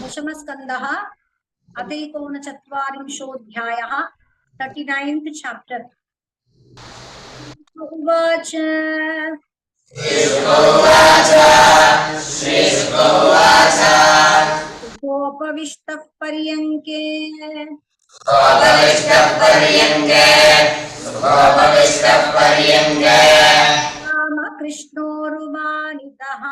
दशमस्कन्धः अथैकोनचत्वारिंशोऽध्यायः 39th chapter उवाच गोपविष्टः पर्यङ्के रामकृष्णोरुमानितः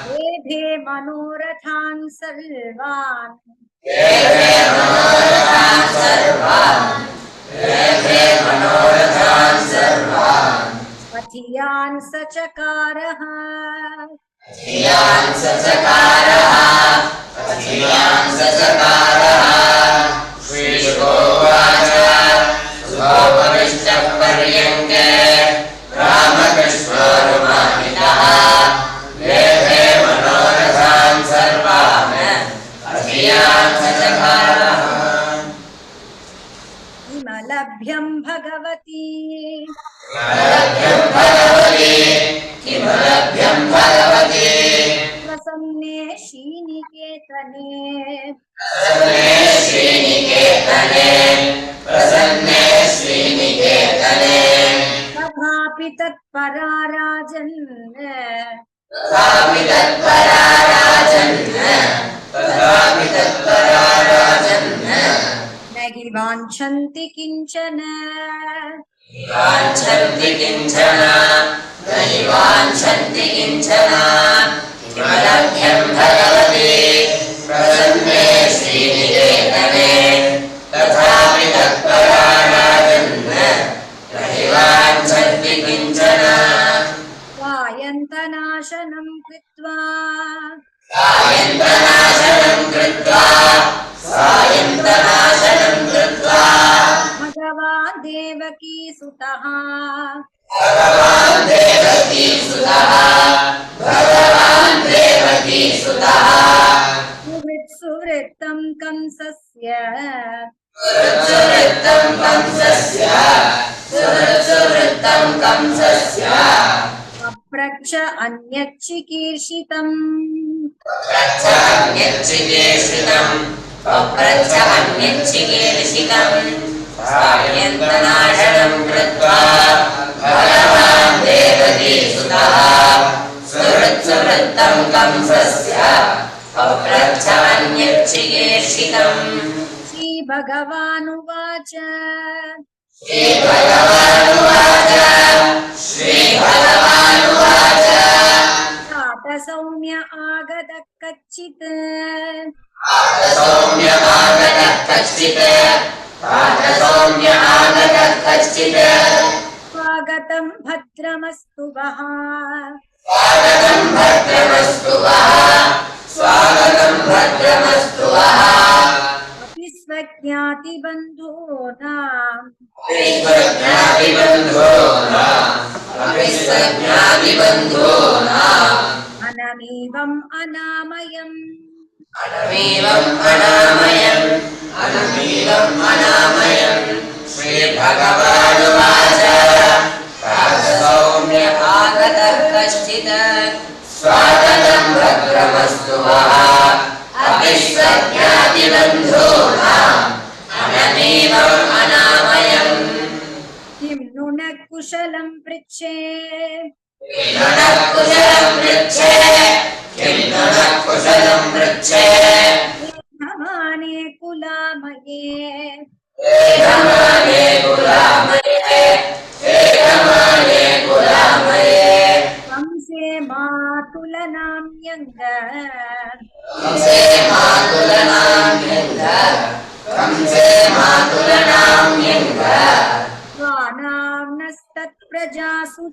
वेधे मनोरथान् सर्वान् पथियान् सचकारः किमलभ्यं भगवती प्रसन्ने श्रीनिकेतने तथापि तत्परा राजन् न हि वाञ्छन्ति किञ्चन वायन्तनाशनं कृत्वा भगवान् देवकीसुतः सुहृत्सुहृत्तं कंसस्य अप्रच्छ अन्यच्चिकीर्षितम् श्रीभगवानुवाच तात सौम्य आगतः कच्चित् स्वागतं भद्रमस्तु वः अपि स्वज्ञातिबन्धूनाम् अनमीवम् अनामयम् श्रीभगवानुवाच सौम्य आगतः कश्चित् स्वागतं भद्रमस्तु वः अपि स्वज्ञातिबन्धूनाम् अनमीवम् अनामयम् किं नु न कुशलं पृच्छे धमाने कुलामये कंसे मातुलनाम्यङ्ग स्वानाम्नस्तत्प्रजासु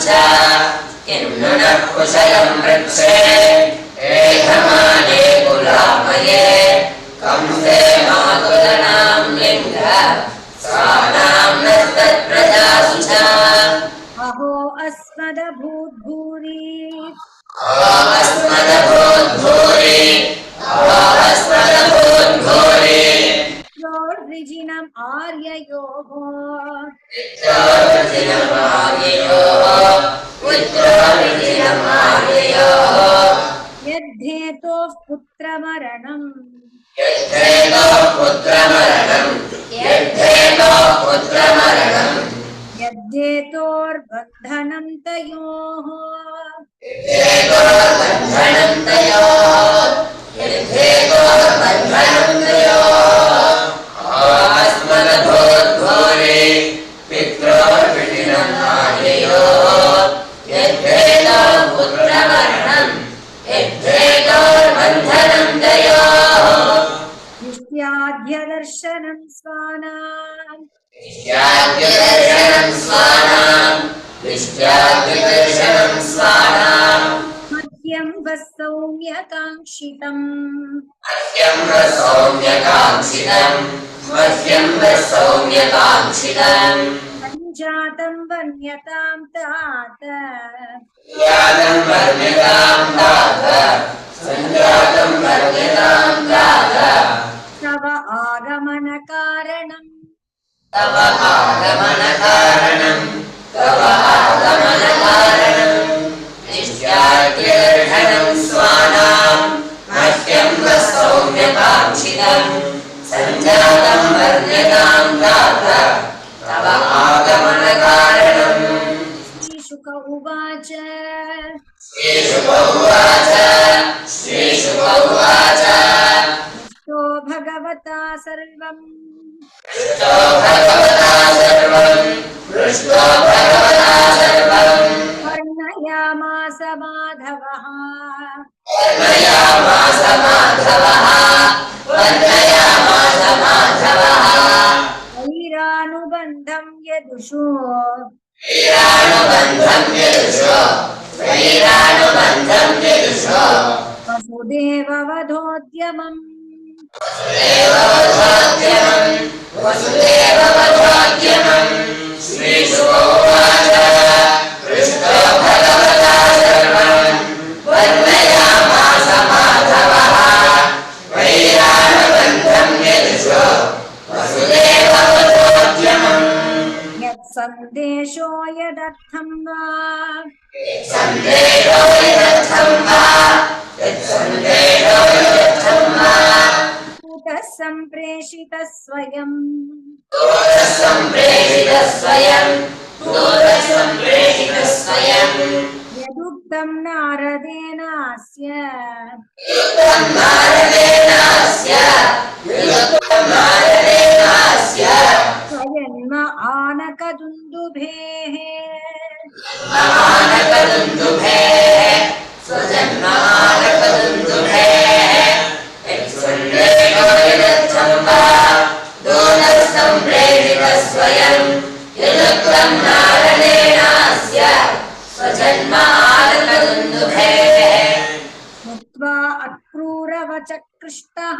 च किं नु न कुशलं पृच्छे एधमाने कुलामये कंसे मातुलनाम्यङ्ग स्वानाम्नस्तत्प्रजासु च अहो अस्मदभूद्भूरि यद्धेतोः पुत्रमरणम् यद्धेतोः पुत्रमरणम् यद्धेतोः पुत्रमरणम् यद्धेतोर्बन्धनं तयोः यद्धेतोर्बन्धनं तयोः यद्धेतोर्बन्धनं तयोः आस्मदभूद्घोरे पित्रोर्विधिनं आययोः यद्धेतोः पुत्रमरणम् यद्धेतोर्बन्धनं तयोः दृष्ट्याद्यदर्शनं स्वानाम् दृष्ट्याद्यदर्शनं स्वानाम् दृष्ट्याद्यदर्शनं स्वानाम् मह्यं वः सौम्यकाङ्क्षितम् मह्यं वः सौम्यकाङ्क्षितम् मह्यं वः सौम्यकाङ्क्षितम् सञ्जातं वन्यतां तात सञ्जातं वर्ण्यतां तात सञ्जातं वर्ण्यतां तात तव आगमनकारणम् तव आगमनकारणम् तव आगमनकारणम् नित्याद्यदर्शनं स्वानाम् मह्यं वः सौम्यकाङ्क्षितम् सञ्जातं वर्ण्यतां तात तव आगमनकारणम् श्रीशुक उवाच श्रीशुक उवाच श्रीशुक उवाच दृष्टो भगवता सर्वम् पृष्ठो भगवता सर्वम् पृष्ठो भगवता सर्वम् वर्णयामास माधवः वर्णयामास माधवः वर्णयामास माधवः वैरानुबन्धं यदुषो वीरानुबन्धं यदुषो वीरानुबन्धं यदुषो वसुदेववधोद्यमम् वसुदेववधोद्यमम् वसुदेववधोद्यमम् श्रीशुक उवाच पृष्ठो भगवता सर्वम् वर्णयामास माधवः वैरानुबन्धं यदुषो वसुदेववधोद्यमम् यत्सन्देशो यदर्थं वा सन्देहो यदर्थं वा यत्सन्देहो यदर्थं वा दूतः सम्प्रेषितः स्वयम् दूतः सम्प्रेषितः स्वयं दूतः सम्प्रेषितः स्वयं यदुक्तं नारदेनास्य युक्तं नारदेनास्य युक्तं नारदेनास्य स्वयन्म आनकदुन्दुभेः महानकदुन्दुभेः स्वजन्मानकदुन्दुभेः यत्सन्देहो यदर्थं वा दूतः सम्प्रेषितः स्वयं यदुक्तं नारदेनास्य स्वजन्मानकदुन्दुभेः श्रुत्वा अक्रूरवच कृष्णः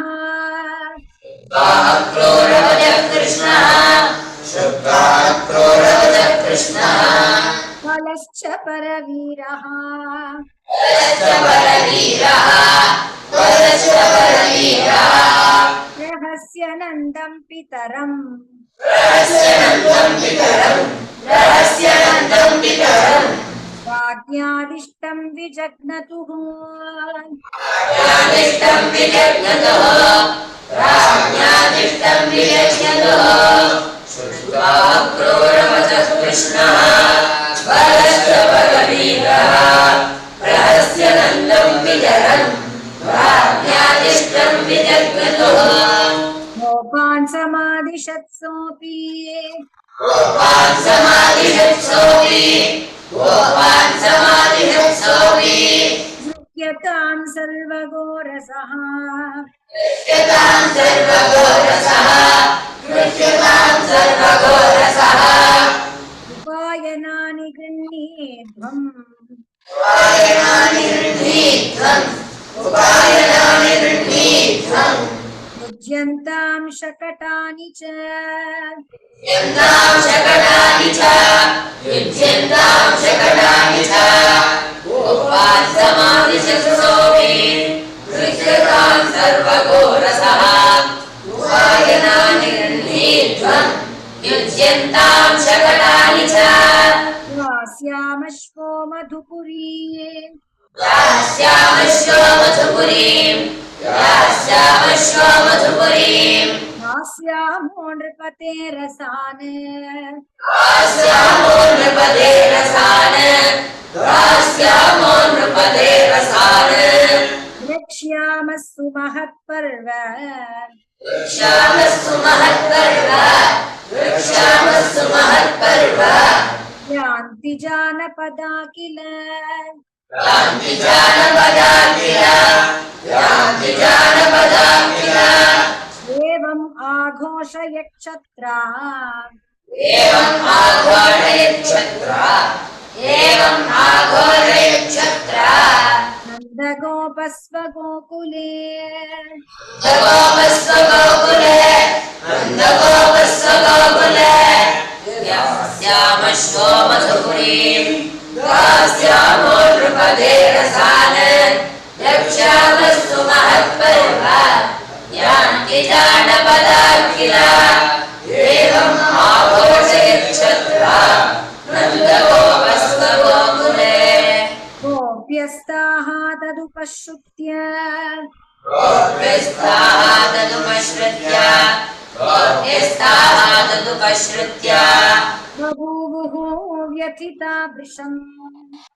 क्रोरवच कृष्णः श्रुत्वा क्रोरवच कृष्णः बलश्च परवीरः वरश्च परवीरः वरश्च परवीरः रहस्यनन्दं पितरम् रहस्यनन्दं पितरम् रहस्यनन्दं पितरम् राज्ञादिष्टं विजग्नतुः राज्ञादिष्टं विजग्नतुः राज्ञादिष्टं विजग्नतुः श्रुत्वा क्रोरवचः कृष्णः वरश्च परवीरः रहस्यनन्दं पितरम् राज्ञादिष्टं विजग्नतुः गोपान् समादिशत्सोऽपि गोपान् समादिशत्सोऽपि गोपान् समादिशत्सोऽपि नृत्यतां सर्वगोरसः नृत्यतां सर्वगोरसः नृत्यतां सर्वगोरसः उपायनानि गृह्णीध्वम् उपायनानि गृह्णीध्वम् उपायनानि गृह्णीध्वम् युज्यन्तां शकटानि च युज्यन्तां शकटानि च युज्यन्तां शकटानि च गोपान् समादिशत्सोऽपि नृत्यतां सर्वगोरसः उपायनानि गृह्णीध्वम् युज्यन्तां शकटानि च वास्यामश्वो मधुपुरी यास्यामश्वो मधुपुरीम् यास्यामश्वो मधुपुरीम् दास्यामो नृपते रसान् दास्यामो नृपते रसान् दास्यामो नृपते रसान् द्रक्ष्यामस्सु महत्पर्व रक्ष्यामस्तु महत्पर्व रक्ष्यामस्तु महत्पर्व यान्ति जानपदा किल यान्ति जानपदा किल यान्ति जानपदा किल एवम् आघोषयक्षत्रा एवम् आघोषयच्छत्रा एवम् आघोषयच्छत्रा नन्दगोपस्व गोकुले नन्दगोपस्व गोकुले नन्दगोपस्व गोकुले यास्यामश्वो मधुपुरीम् दास्यामो नृपते रसान् रक्ष्यामस्तु महत्पर्व यान्ति जानपदा किल एवम् आघोषयच्छत्रा नन्दगोपस्व गोकुले गोप्यस्ताः तदुपश्रुत्य गोप्यस्ताः तदुपश्रुत्य बभूवुः व्यथिता वृषम्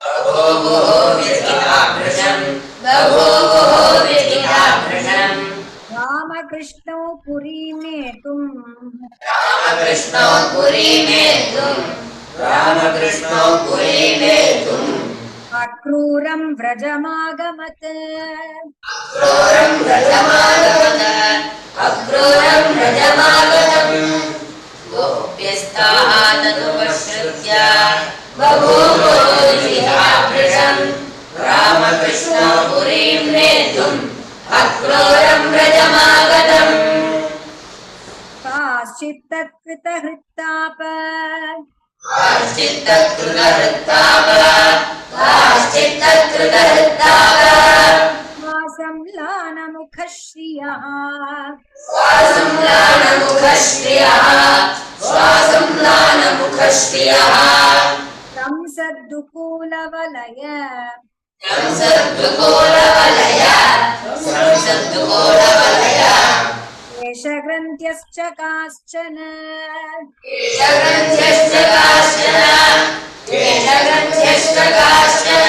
बभूवुः व्यथिताभृशम् बभूवुः व्यथिताभृशम् रामकृष्णौ पुरीमेतुम् रामकृष्णो पुरीमेतुम् रामकृष्णो पुरीमेतुम् अक्रूरं व्रजमागमत् अक्रूरम् व्रजमागमत् अक्रूरम् व्रजमागतम् गोप्यस्ताः तदुपश्रुत्य बभूवुः व्यथिताभृशम् रामकृष्णो पुरीम् नेतुम् अक्रूरम् व्रजमागतम् काश्चित्तत्कृतहृत्ताप काश्चित्तत्कृतहृत्ताप काश्चित्तत्कृतहृत्ताप श्वासम्लानमुखश्रियः श्वासम्लानमुखश्रियः श्वासम्लानमुखश्रियः संसद्दुकूलवलय संसद्दुकूलवलय संसद्दुकूलवलय केशग्रन्थ्यश्च काश्चन केशग्रन्थ्यश्च काश्चन केशग्रन्थ्यश्च काश्चन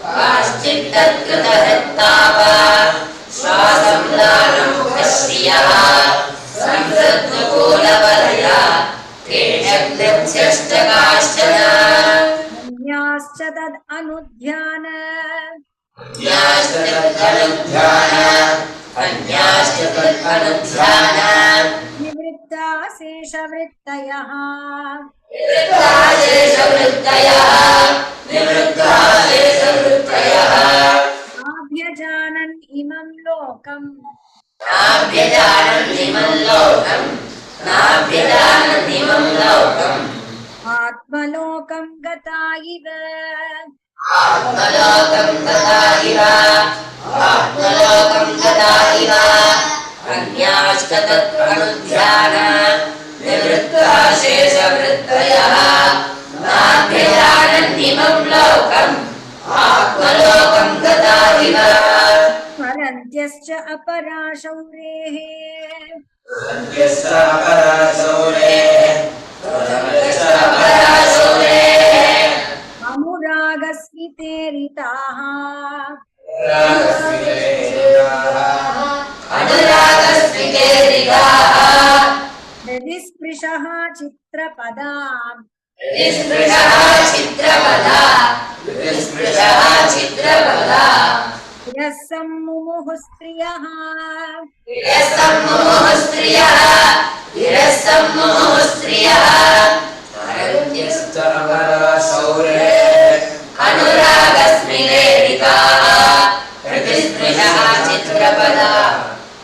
काश्चित्तत्कृतहृत्ताप श्वासम्लानमुखश्रियः संसद्दुकूलवलय केशग्रन्थ्यश्च काश्चन अन्याश्च तद् अनुध्यान अन्याश्च तदनुध्यान निवृत्ताशेषवृत्तयः निवृत्ताशेषवृत्तयः नाभ्यजानन् इमं लोकम् नाभ्यजानन्निमं लोकम् आत्मलोकं गता इव आत्मलोकं गता इव अन्याश्च तदनुध्यान निवृत्ताशेषवृत्तयः नाभ्यजानन्निमं लोकम् आत्मलोकं गता इव स्मरन्त्यश्च अपराशौरेः अनुरागस्मितेरिताः अनुरागस्मितेरिताः हृदि स्पृशः चित्रपदाम् चित्रपदा यः सम्मुमुः स्त्रियः अनुरागस्मितेरिताः हृदिस्पृशः चित्रपदा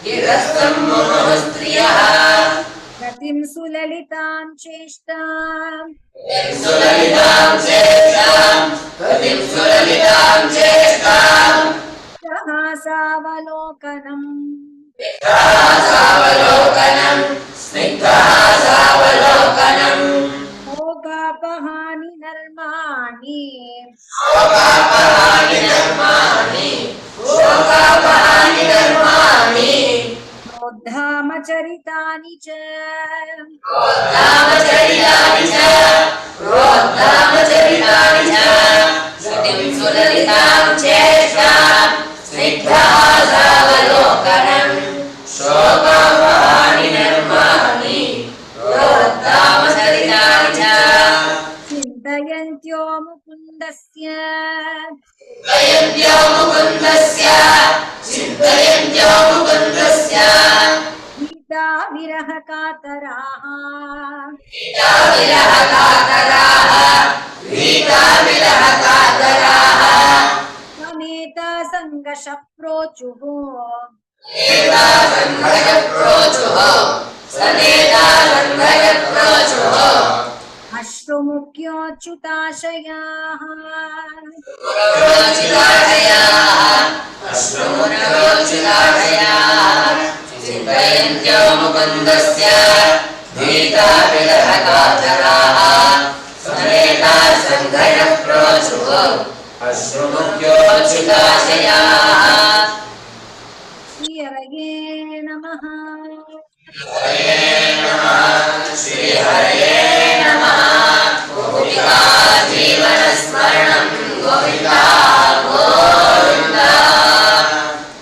गिरस्तम्मुमुः स्त्रियः गतिं सुललितां चेष्टाम् सावलोकनम् भोगापहानि नर्माणि शोकापहानि कर्माणि शोकापहानि कर्माणि प्रोद्धामचरितानि च रोद्धामचरितानि च रोद्धामचरितानि च श्रुतिं सुललितां चेष्टां स्निग्धासावलोकनम् शोकापहानि कर्माणि रोद्धामचरितानि च चिन्तयन्त्यो मुकुन्दस्य चिन्तयन्त्यो मुकुन्दस्य चिन्तयन्त्यो मुकुन्दस्य गीताविरहकातराः गीताविरहकातराः गीताविरहकातराः समेतसङ्गशप्रोचुः नेता सङ्घयप्रोचुः सनेता सङ्घयप्रोचुः अश्रुमुख्योच्युताशयाः अश्रुमुख्योच्युताशयाः चिन्तयन्त्यो मुकुन्दस्य गीताविरहकातराः सनेता सङ्घयप्रोचुः अश्रुमुख्योच्युताशयाः श्रीहरये नमः हरे